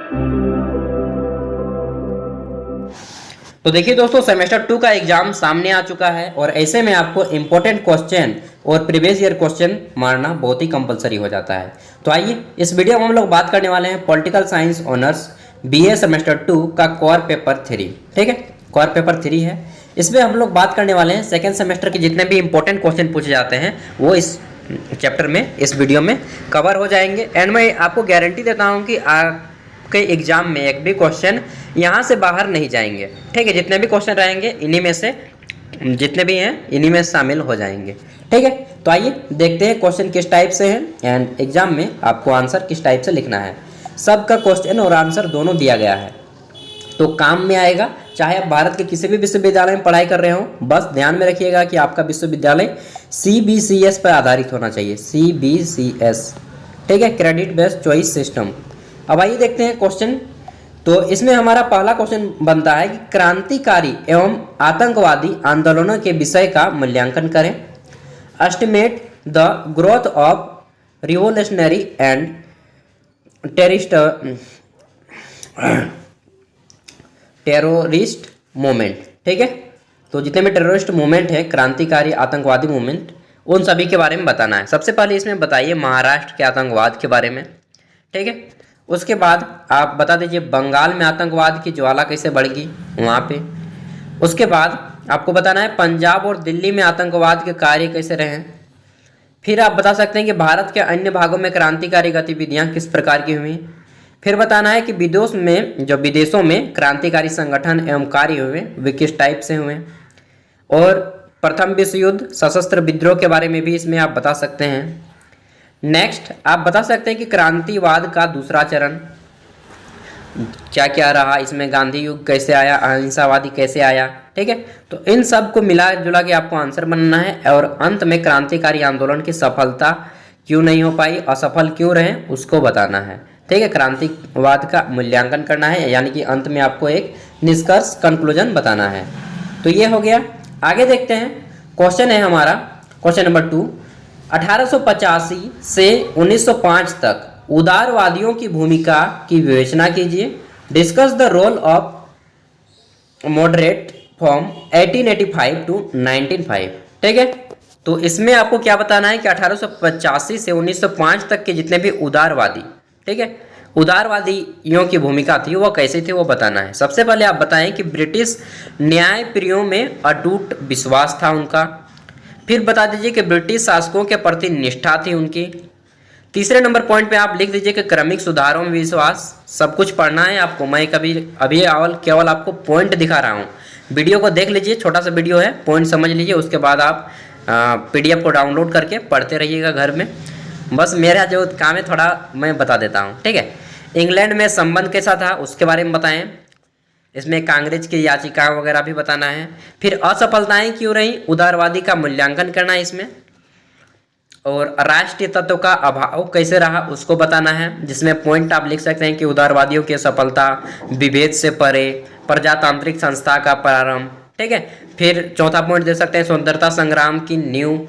तो देखिए दोस्तों, सेमेस्टर 2 का एग्जाम सामने आ चुका है और ऐसे में आपको इंपॉर्टेंट क्वेश्चन और प्रीवियस ईयर क्वेश्चन मारना बहुत ही कंपलसरी हो जाता है। तो आइए इस वीडियो में हम लोग बात करने वाले हैं political science honours BA semester 2 का कोर पेपर 3। ठीक है, कोर पेपर 3 है। इसमें हम लोग बात करने वाले हैं सेकेंड सेमेस्टर के जितने भी इंपॉर्टेंट क्वेश्चन पूछे जाते हैं वो इस चैप्टर में, इस वीडियो में कवर हो जाएंगे। एंड मैं आपको गारंटी देता हूँ कि आपके एग्जाम में एक भी क्वेश्चन यहाँ से बाहर नहीं जाएंगे। ठीक है, जितने भी क्वेश्चन रहेंगे इन्हीं में से, जितने भी हैं इन्हीं में शामिल हो जाएंगे। ठीक है, तो आइए देखते हैं क्वेश्चन किस टाइप से है एंड एग्जाम में आपको आंसर किस टाइप से लिखना है। सबका क्वेश्चन और आंसर दोनों दिया गया है, तो काम में आएगा। चाहे आप भारत के किसी भी विश्वविद्यालय में पढ़ाई कर रहे हो, बस ध्यान में रखिएगा कि आपका विश्वविद्यालय CBCS पर आधारित होना चाहिए, CBCS। ठीक है, क्रेडिट बेस्ड चॉइस सिस्टम। अब आइए देखते हैं क्वेश्चन। तो इसमें हमारा पहला क्वेश्चन बनता है कि क्रांतिकारी एवं आतंकवादी आंदोलनों के विषय का मूल्यांकन करें। Estimate the growth of revolutionary and terrorist movement. ठीक है, तो जितने भी टेररिस्ट मूवमेंट है, क्रांतिकारी आतंकवादी मूवमेंट, उन सभी के बारे में बताना है। सबसे पहले इसमें बताइए महाराष्ट्र के आतंकवाद के बारे में। ठीक है, उसके बाद आप बता दीजिए बंगाल में आतंकवाद की ज्वाला कैसे बढ़ी वहाँ पे। उसके बाद आपको बताना है पंजाब और दिल्ली में आतंकवाद के कार्य कैसे रहे। फिर आप बता सकते हैं कि भारत के अन्य भागों में क्रांतिकारी गतिविधियाँ किस प्रकार की हुई। फिर बताना है कि विदेशों में क्रांतिकारी संगठन एवं कार्य हुए वे किस टाइप से हुए। और प्रथम विश्व युद्ध सशस्त्र विद्रोह के बारे में भी इसमें आप बता सकते हैं। नेक्स्ट आप बता सकते हैं कि क्रांतिवाद का दूसरा चरण क्या क्या रहा, इसमें गांधी युग कैसे आया, अहिंसावादी कैसे आया। ठीक है, तो इन सब को मिला जुला के आपको आंसर बनना है। और अंत में क्रांतिकारी आंदोलन की सफलता क्यों नहीं हो पाई, असफल क्यों रहे, उसको बताना है। ठीक है, क्रांतिवाद का मूल्यांकन करना है, यानी कि अंत में आपको एक निष्कर्ष कंक्लूजन बताना है। तो ये हो गया। आगे देखते हैं, क्वेश्चन है हमारा क्वेश्चन नंबर 2। 1885 से 1905 तक उदारवादियों की भूमिका की विवेचना कीजिए। Discuss the role of moderate from 1885 to 1905। ठीक है, तो इसमें आपको क्या बताना है कि 1885 से 1905 तक के जितने भी उदारवादी, ठीक है, उदारवादियों की भूमिका थी वो कैसी थी वो बताना है। सबसे पहले आप बताएं कि ब्रिटिश न्यायप्रियों में अटूट विश्वास था उनका। फिर बता दीजिए कि ब्रिटिश शासकों के प्रति निष्ठा थी उनकी। तीसरे नंबर पॉइंट पे आप लिख दीजिए कि क्रमिक सुधारों में विश्वास। सब कुछ पढ़ना है आपको, मैं अभी केवल आपको पॉइंट दिखा रहा हूँ। वीडियो को देख लीजिए, छोटा सा वीडियो है, पॉइंट समझ लीजिए, उसके बाद आप PDF को डाउनलोड करके पढ़ते रहिएगा घर में। बस मेरा जो काम है थोड़ा मैं बता देता हूँ। ठीक है, इंग्लैंड में संबंध कैसा था उसके बारे में बताएं। इसमें कांग्रेस की याचिका वगैरह भी बताना है। फिर असफलताएं क्यों रही, उदारवादी का मूल्यांकन करना है इसमें। और राष्ट्रीय तत्व का अभाव कैसे रहा उसको बताना है, जिसमें पॉइंट आप लिख सकते हैं कि उदारवादियों की सफलता, विभेद से परे, प्रजातांत्रिक संस्था का प्रारंभ। ठीक है, फिर चौथा पॉइंट दे सकते हैं स्वतंत्रता संग्राम की नींव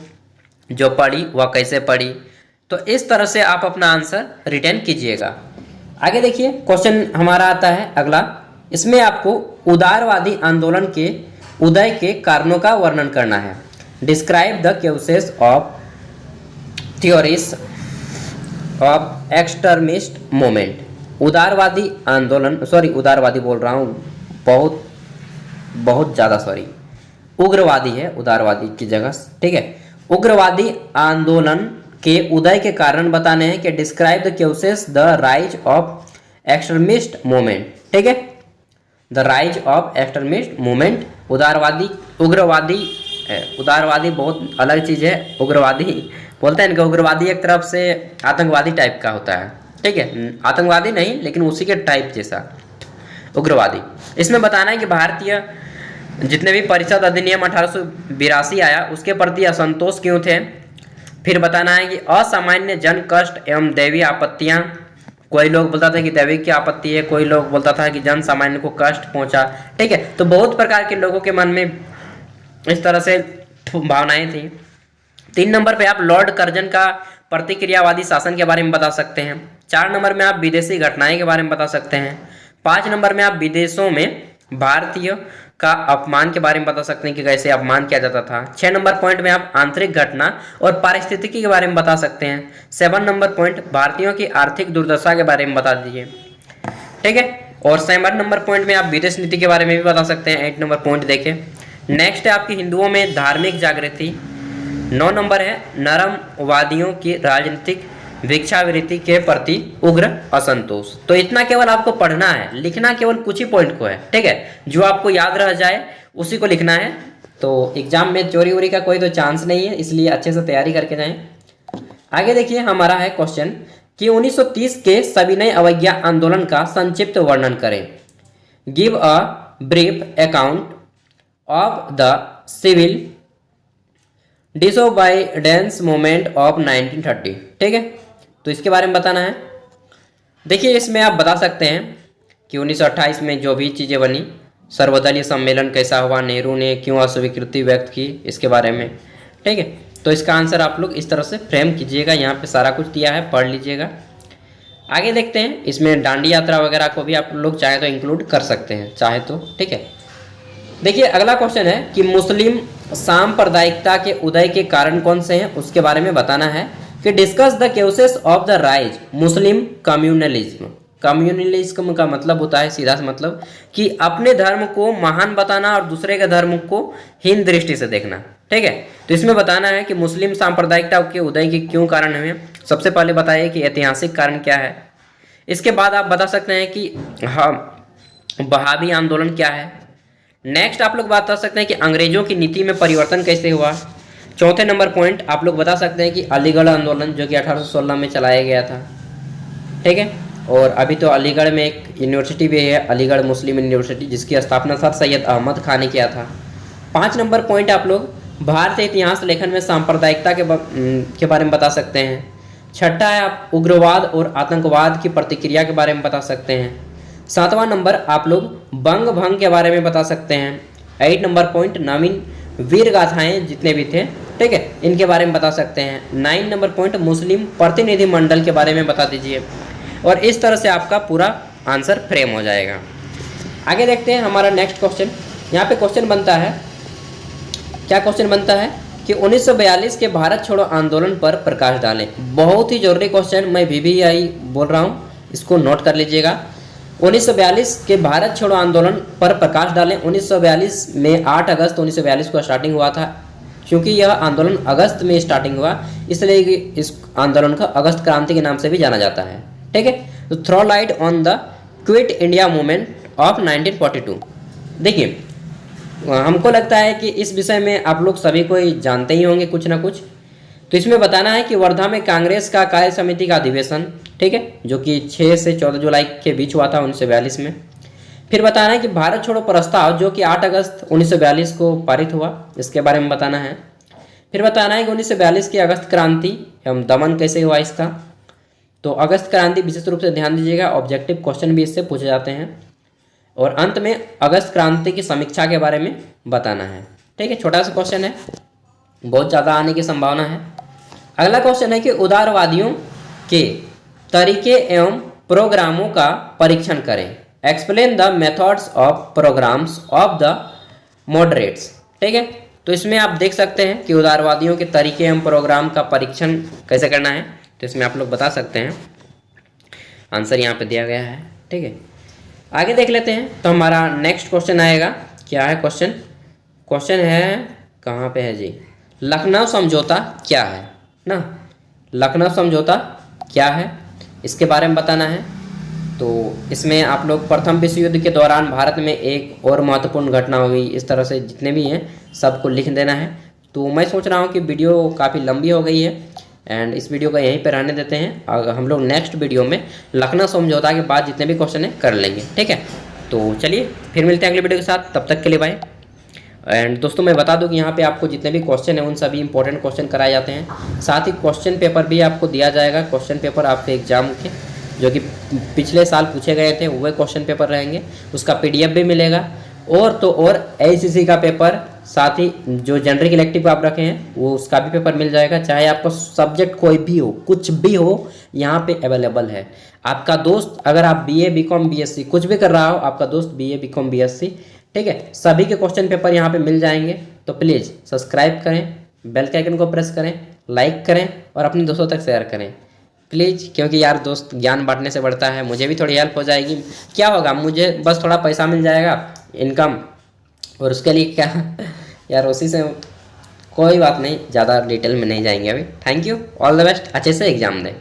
जो पड़ी वह कैसे पड़ी। तो इस तरह से आप अपना आंसर रिटर्न कीजिएगा। आगे देखिए, क्वेश्चन हमारा आता है अगला। इसमें आपको उदारवादी आंदोलन के उदय के कारणों का वर्णन करना है। Describe the cases of theories of extremist movement. उदारवादी आंदोलन, उदारवादी बोल रहा हूँ, बहुत ज़्यादा उग्रवादी है उदारवादी की जगह। ठीक है, उग्रवादी आंदोलन के उदय के कारण बताने हैं कि describe the cases the rise of extremist movement. ठीक है, the rise of extremist movement. उदारवादी बहुत अलग चीज़ है। उग्रवादी बोलते हैं कि उग्रवादी एक तरफ से आतंकवादी टाइप का होता है। ठीक है, आतंकवादी नहीं लेकिन उसी के टाइप जैसा उग्रवादी। इसमें बताना है कि भारतीय जितने भी परिषद अधिनियम 1882 आया उसके प्रति असंतोष क्यों थे। फिर बताना है कि असामान्य जन कष्ट एवं दैवीय आपत्तियाँ। कोई लोग बोलता था कि दैविक की आपत्ति है, कोई लोग बोलता था कि जन सामान्य को कष्ट पहुंचा। ठीक है, तो बहुत प्रकार के लोगों के मन में इस तरह से भावनाएं थी। 3 नंबर पे आप लॉर्ड कर्जन का प्रतिक्रियावादी शासन के बारे में बता सकते हैं। 4 नंबर में आप विदेशी घटनाएं के बारे में बता सकते हैं। 5 नंबर में आप विदेशों में भारतीय का अपमान के बारे में बता सकते हैं कि कैसे अपमान किया जाता था। 6 नंबर पॉइंट में आप आंतरिक घटना और पारिस्थितिकी के बारे में बता सकते हैं। 7 नंबर पॉइंट भारतीयों की आर्थिक दुर्दशा के बारे में बता दीजिए, ठीक है। और 7 नंबर पॉइंट में आप विदेश नीति के बारे में भी बता सकते हैं। 8 नंबर पॉइंट देखें। नेक्स्ट है आपकी हिंदुओं में धार्मिक जागृति। 9 नंबर है नरमवादियों की राजनीतिक भिक्षावृत्ति के प्रति उग्र असंतोष। तो इतना केवल आपको पढ़ना है, लिखना केवल कुछ ही पॉइंट को है, ठीक है। जो आपको याद रह जाए उसी को लिखना है। तो एग्जाम में चोरी वोरी का कोई तो चांस नहीं है, इसलिए अच्छे से तैयारी करके जाएं। आगे देखिए हमारा है क्वेश्चन कि 1930 के सविनय अवज्ञा आंदोलन का संक्षिप्त वर्णन करें। Give a brief account of the civil disobedience movement of 1930, ठीक है। तो इसके बारे में बताना है। देखिए इसमें आप बता सकते हैं कि 1928 में जो भी चीज़ें बनी, सर्वदलीय सम्मेलन कैसा हुआ, नेहरू ने क्यों अस्वीकृति व्यक्त की, इसके बारे में, ठीक है। तो इसका आंसर आप लोग इस तरह से फ्रेम कीजिएगा। यहाँ पे सारा कुछ दिया है, पढ़ लीजिएगा। आगे देखते हैं, इसमें दांडी यात्रा वगैरह को भी आप लोग चाहे तो इंक्लूड कर सकते हैं, चाहे तो, ठीक है। देखिए अगला क्वेश्चन है कि मुस्लिम सांप्रदायिकता के उदय के कारण कौन से हैं, उसके बारे में बताना है कि discuss the cases of the rise Muslim communalism. Communalism का मतलब होता है, सीधा सा मतलब कि अपने धर्म को महान बताना और दूसरे के धर्म को हीन दृष्टि से देखना, ठीक है। तो इसमें बताना है कि मुस्लिम सांप्रदायिकता के उदय के क्यों कारण हुए। सबसे पहले बताइए कि ऐतिहासिक कारण क्या है। इसके बाद आप बता सकते हैं कि हाँ वहाबी आंदोलन क्या है। नेक्स्ट आप लोग बता सकते हैं कि अंग्रेजों की नीति में परिवर्तन कैसे हुआ। चौथे नंबर पॉइंट आप लोग बता सकते हैं कि अलीगढ़ आंदोलन जो कि 1816 में चलाया गया था, ठीक है। और अभी तो अलीगढ़ में एक यूनिवर्सिटी भी है, अलीगढ़ मुस्लिम यूनिवर्सिटी, जिसकी स्थापना सर सैयद अहमद खान ने किया था। 5 नंबर पॉइंट आप लोग भारतीय इतिहास लेखन में सांप्रदायिकता के बारे में बता सकते हैं। छठा है आप उग्रवाद और आतंकवाद की प्रतिक्रिया के बारे में बता सकते हैं। 7वां नंबर आप लोग बंग भंग के बारे में बता सकते हैं। 8 नंबर पॉइंट नवीन वीर गाथाएं जितने भी थे, ठीक है, इनके बारे में बता सकते हैं। 9 नंबर पॉइंट मुस्लिम प्रतिनिधि मंडल के बारे में बता दीजिए। और इस तरह से आपका पूरा आंसर फ्रेम हो जाएगा। आगे देखते हैं हमारा नेक्स्ट क्वेश्चन। यहाँ पे क्वेश्चन बनता है, क्या क्वेश्चन बनता है कि 1942 के भारत छोड़ो आंदोलन पर प्रकाश डालें। बहुत ही जरूरी क्वेश्चन, मैं VVI बोल रहा हूँ, इसको नोट कर लीजिएगा। 1942 के भारत छोड़ो आंदोलन पर प्रकाश डालें। 1942 में 8 अगस्त 1942 को स्टार्टिंग हुआ था। क्योंकि यह आंदोलन अगस्त में स्टार्टिंग हुआ, इसलिए इस आंदोलन को अगस्त क्रांति के नाम से भी जाना जाता है, ठीक है। तो throw light on the quit India movement of 1942। देखिए हमको लगता है कि इस विषय में आप लोग सभी को जानते ही होंगे कुछ ना कुछ। तो इसमें बताना है कि वर्धा में कांग्रेस का कार्य समिति का अधिवेशन, ठीक है, जो कि 6 से 14 जुलाई के बीच हुआ था 1942 में। फिर बताना है कि भारत छोड़ो प्रस्ताव जो कि 8 अगस्त 1942 को पारित हुआ, इसके बारे में बताना है। फिर बताना है कि 1942 की अगस्त क्रांति एवं दमन कैसे हुआ इसका। तो अगस्त क्रांति विशेष रूप से ध्यान दीजिएगा, ऑब्जेक्टिव क्वेश्चन भी इससे पूछे जाते हैं। और अंत में अगस्त क्रांति की समीक्षा के बारे में बताना है, ठीक है। छोटा सा क्वेश्चन है, बहुत ज़्यादा आने की संभावना है। अगला क्वेश्चन है कि उदारवादियों के तरीके एवं प्रोग्रामों का परीक्षण करें। Explain the methods of programmes of the moderates, ठीक है। तो इसमें आप देख सकते हैं कि उदारवादियों के तरीके एवं प्रोग्राम का परीक्षण कैसे करना है। तो इसमें आप लोग बता सकते हैं, आंसर यहाँ पे दिया गया है, ठीक है। आगे देख लेते हैं। तो हमारा नेक्स्ट क्वेश्चन आएगा, क्या है क्वेश्चन, क्वेश्चन है कहाँ पे है जी, लखनऊ समझौता क्या है ना। लखनऊ समझौता क्या है इसके बारे में बताना है। तो इसमें आप लोग प्रथम विश्व युद्ध के दौरान भारत में एक और महत्वपूर्ण घटना हुई, इस तरह से जितने भी हैं सबको लिख देना है। तो मैं सोच रहा हूँ कि वीडियो काफ़ी लंबी हो गई है एंड इस वीडियो को यहीं पे रहने देते हैं। अगर हम लोग नेक्स्ट वीडियो में लखनऊ समझौता के बाद जितने भी क्वेश्चन है कर लेंगे, ठीक है। तो चलिए फिर मिलते हैं अगले वीडियो के साथ, तब तक के लिए बाय। एंड दोस्तों मैं बता दूं कि यहाँ पे आपको जितने भी क्वेश्चन हैं उन सभी इंपॉर्टेंट क्वेश्चन कराए जाते हैं। साथ ही क्वेश्चन पेपर भी आपको दिया जाएगा। क्वेश्चन पेपर आपके एग्जाम के जो कि पिछले साल पूछे गए थे वह क्वेश्चन पेपर रहेंगे, उसका PDF भी मिलेगा। और तो और ACC का पेपर साथ ही जो जेनरिक इलेक्टिव आप रखे हैं वो उसका भी पेपर मिल जाएगा, चाहे आपका सब्जेक्ट कोई भी हो, कुछ भी हो, यहाँ पे अवेलेबल है। आपका दोस्त अगर आप बीए बीकॉम बीएससी कुछ भी कर रहा हो, आपका दोस्त बीए बीकॉम बीएससी, ठीक है, सभी के क्वेश्चन पेपर यहाँ पे मिल जाएंगे। तो प्लीज़ सब्सक्राइब करें, बेल के आइकन को प्रेस करें, लाइक करें और अपने दोस्तों तक शेयर करें प्लीज़, क्योंकि यार दोस्त ज्ञान बांटने से बढ़ता है, मुझे भी थोड़ी हेल्प हो जाएगी। क्या होगा, मुझे बस थोड़ा पैसा मिल जाएगा इनकम, और उसके लिए क्या यार उसी से, कोई बात नहीं, ज़्यादा डिटेल में नहीं जाएंगे अभी। Thank you, all the best, अच्छे से एग्जाम दें।